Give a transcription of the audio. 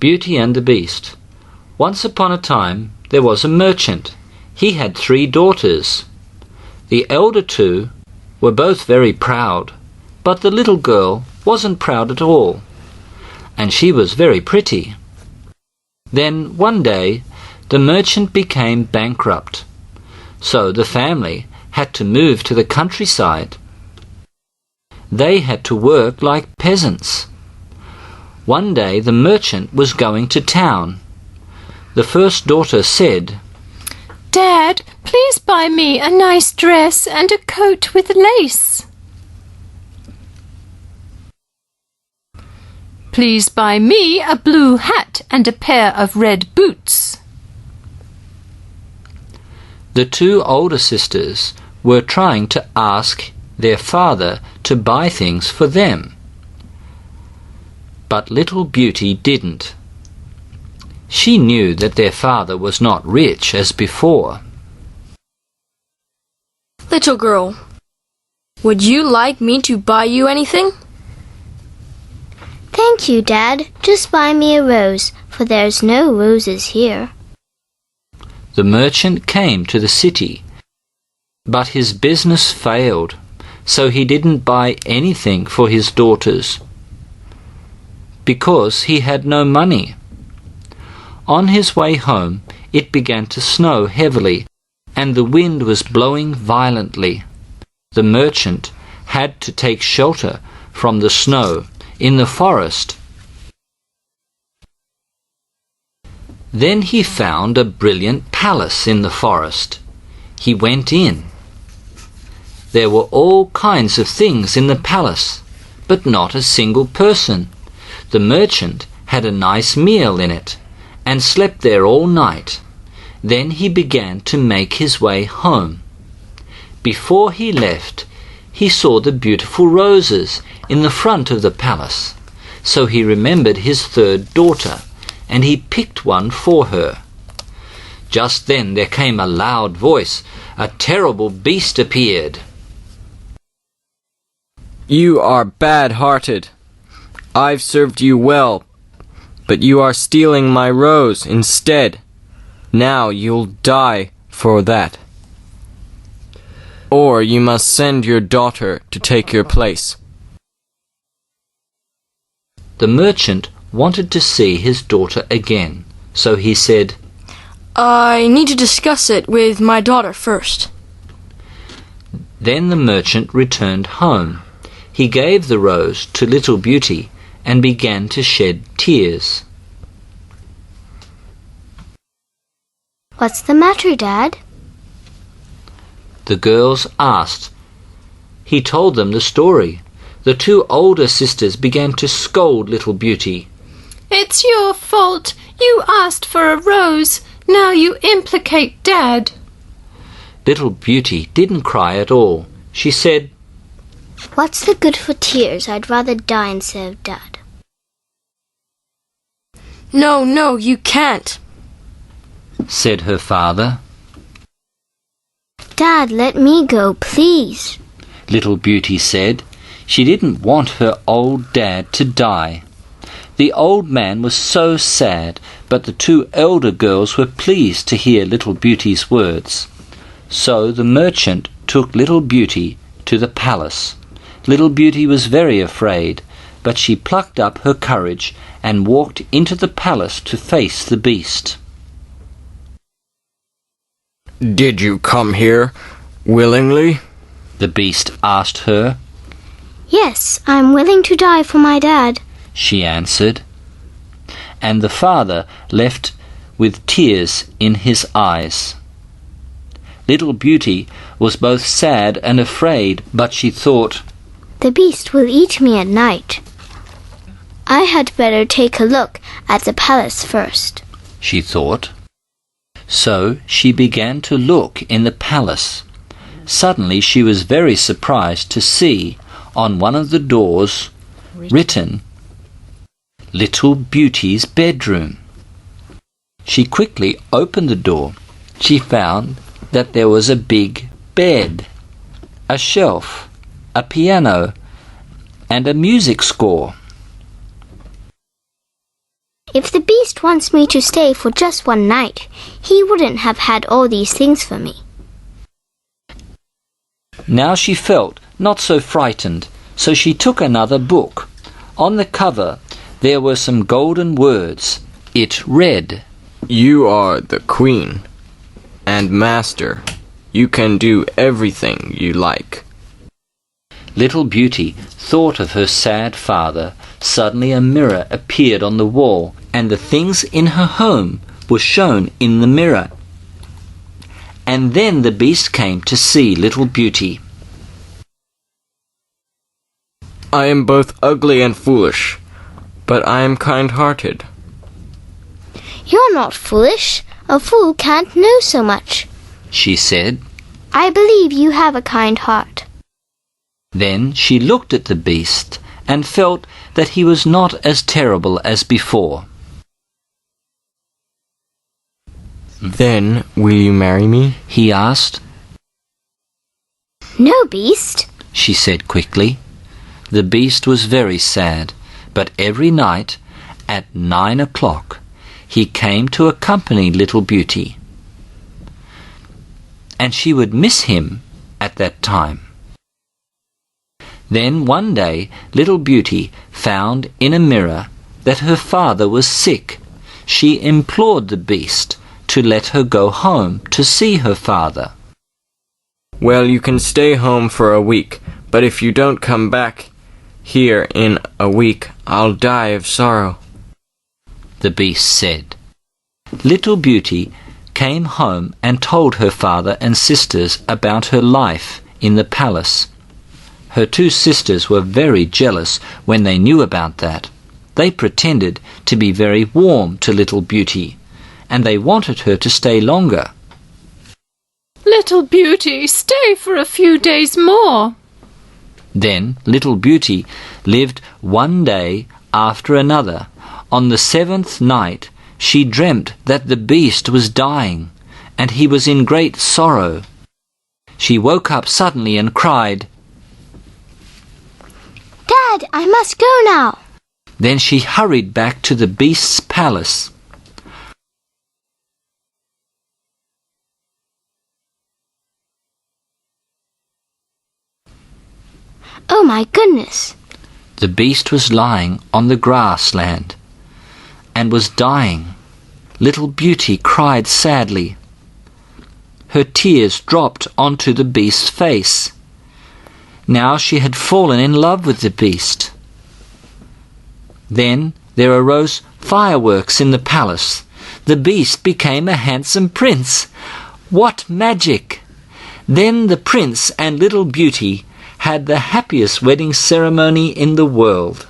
Beauty and the Beast. Once upon a time there was a merchant. He had 3 daughters. The elder 2 were both very proud, but the little girl wasn't proud at all, and she was very pretty. Then one day the merchant became bankrupt, so the family had to move to the countryside. They had to work like peasants. One day the merchant was going to town. The first daughter said, "Dad, please buy me a nice dress and a coat with lace." "Please buy me a blue hat and a pair of red boots." The 2 older sisters were trying to ask their father to buy things for them. But little Beauty didn't. She knew that their father was not rich as before. "Little girl, would you like me to buy you anything?" "Thank you, Dad. Just buy me a rose, for there's no roses here." The merchant came to the city, but his business failed, so he didn't buy anything for his daughters, because he had no money. On his way home, it began to snow heavily, and the wind was blowing violently. The merchant had to take shelter from the snow in the forest. Then he found a brilliant palace in the forest. He went in. There were all kinds of things in the palace, but not a single person. The merchant had a nice meal in it, and slept there all night. Then he began to make his way home. Before he left, he saw the beautiful roses in the front of the palace, so he remembered his 3rd daughter, and he picked one for her. Just then there came a loud voice. A terrible beast appeared. "You are bad-hearted. I've served you well, but you are stealing my rose instead. Now you'll die for that. Or you must send your daughter to take your place." The merchant wanted to see his daughter again, so he said, "I need to discuss it with my daughter first." Then the merchant returned home. He gave the rose to little Beauty and began to shed tears. "What's the matter, Dad?" The girls asked. He told them the story. The 2 older sisters began to scold little Beauty. "It's your fault. You asked for a rose. Now you implicate Dad." Little Beauty didn't cry at all. She said, "What's the good for tears? I'd rather die instead of Dad." No, you can't," said her father. "Dad, let me go, please." Little Beauty said. She didn't want her old dad to die. The old man was so sad, but the 2 elder girls were pleased to hear little Beauty's words. So the merchant took little Beauty to the palace. Little Beauty was very afraid, but she plucked up her courage and walked into the palace to face the beast. "Did you come here willingly?" the beast asked her. "Yes, I'm willing to die for my dad," she answered. And the father left with tears in his eyes. Little Beauty was both sad and afraid, but she thought, "The beast will eat me at night. I had better take a look at the palace first," she thought. So she began to look in the palace. Suddenly she was very surprised to see on one of the doors written, "Little Beauty's bedroom." She quickly opened the door. She found that there was a big bed, a shelf, a piano, and a music score. If the beast wants me to stay for just one night, he wouldn't have had all these things for me. Now she felt not so frightened, so she took another book. On the cover there were some golden words. It read, You are the queen and master. You can do everything you like. Little Beauty thought of her sad father. Suddenly a mirror appeared on the wall, and the things in her home were shown in the mirror. And then the beast came to see Little Beauty. I am both ugly and foolish, but I am kind-hearted. You're not foolish. A fool can't know so much, she said. I believe you have a kind heart. Then she looked at the beast and felt that he was not as terrible as before. Then will you marry me? He asked. No, beast, she said quickly. The beast was very sad, but every night at 9 o'clock he came to accompany Little Beauty, and she would miss him at that time. Then one day Little Beauty found in a mirror that her father was sick. She implored the beast to let her go home to see her father. Well, you can stay home for a week, but if you don't come back here in a week, I'll die of sorrow, the beast said. Little Beauty came home and told her father and sisters about her life in the palace. Her two sisters were very jealous when they knew about that. They pretended to be very warm to Little Beauty, and they wanted her to stay longer. Little Beauty, stay for a few days more. Then Little Beauty lived one day after another. On the 7th night she dreamt that the beast was dying, and he was in great sorrow. She woke up suddenly and cried, Dad, I must go now. Then she hurried back to the beast's palace. Oh my goodness! The beast was lying on the grassland and was dying. Little Beauty cried sadly. Her tears dropped onto the beast's face. Now she had fallen in love with the beast. Then there arose fireworks in the palace. The beast became a handsome prince. What magic! Then the prince and Little Beauty had the happiest wedding ceremony in the world.